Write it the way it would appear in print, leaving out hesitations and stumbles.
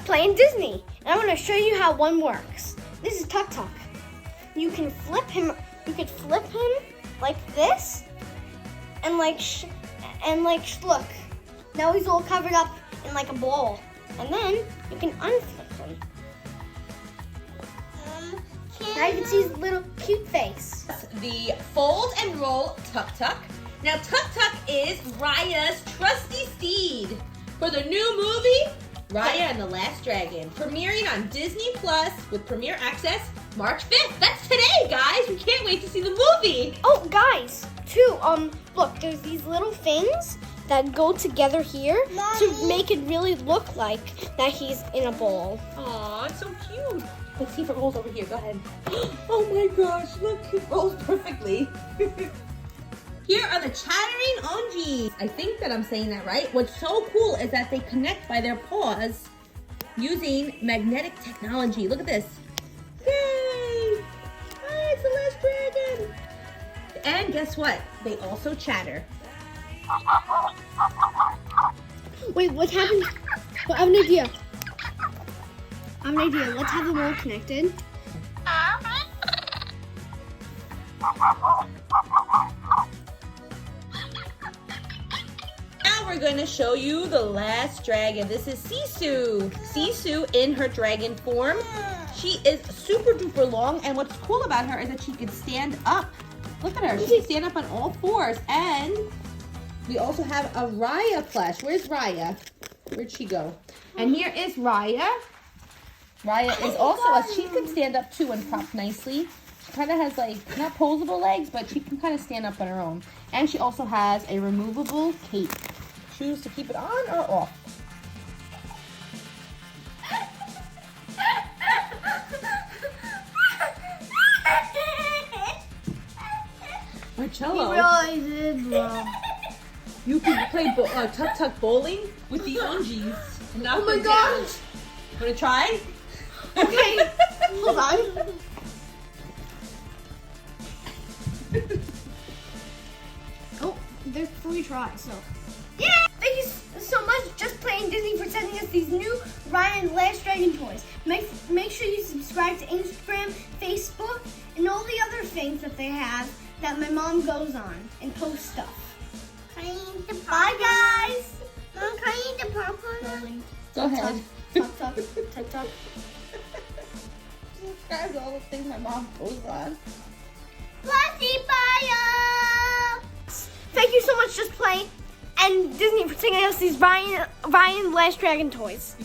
playing Disney, and I'm gonna show you how one works. This is Tuk Tuk. You can flip him. You could flip him like this, and look. Now he's all covered up in like a ball, and then you can unflip him. Now you can see his little cute face. The fold and roll Tuk Tuk. Now Tuk Tuk is Raya's trusty steed for the new movie Raya and the Last Dragon, premiering on Disney Plus with premiere access March 5th. That's today, guys. We can't wait to see the movie. Oh, guys, too. Look, there's these little things that go together here to make it really look like that he's in a ball. Aw, it's so cute. Let's see if it rolls over here. Go ahead. Oh my gosh, look, it rolls perfectly. Here are the Chatterings Ongis. I think that I'm saying that right. What's so cool is that they connect by their paws using magnetic technology. Look at this. Yay! Ah, it's the last dragon. And guess what? They also chatter. Wait, what happened? I have an idea. Let's have them all connected. Now we're going to show you the last dragon. This is Sisu. Sisu in her dragon form. She is super duper long, and what's cool about her is that she can stand up. Look at her. She can stand up on all fours. And we also have a Raya plush. Where's Raya? Where'd she go? And here is Raya. Raya is also she can stand up too and prop nicely. She kind of has like, not posable legs, but she can kind of stand up on her own. And she also has a removable cape. Choose to keep it on or off. Marcello, He really did, bro. you can play Tuk Tuk bowling with the Ongis. Oh my gosh! Want to try? Okay, hold on. Oh, there's 3 tries, so. Yeah! Thank you so much, Just Playing Disney, for sending us these new Raya and Last Dragon toys. Make sure you subscribe to Instagram, Facebook, and all the other things that they have that my mom goes on and posts stuff. Bye, guys! Mom, can I eat the popcorn? Go ahead. Tuk Tuk, Tuk Tuk. Subscribe to all the things my mom posts on. Plushie bio! Thank you so much, Just Play and Disney, for sending us these Ryan Last Dragon toys.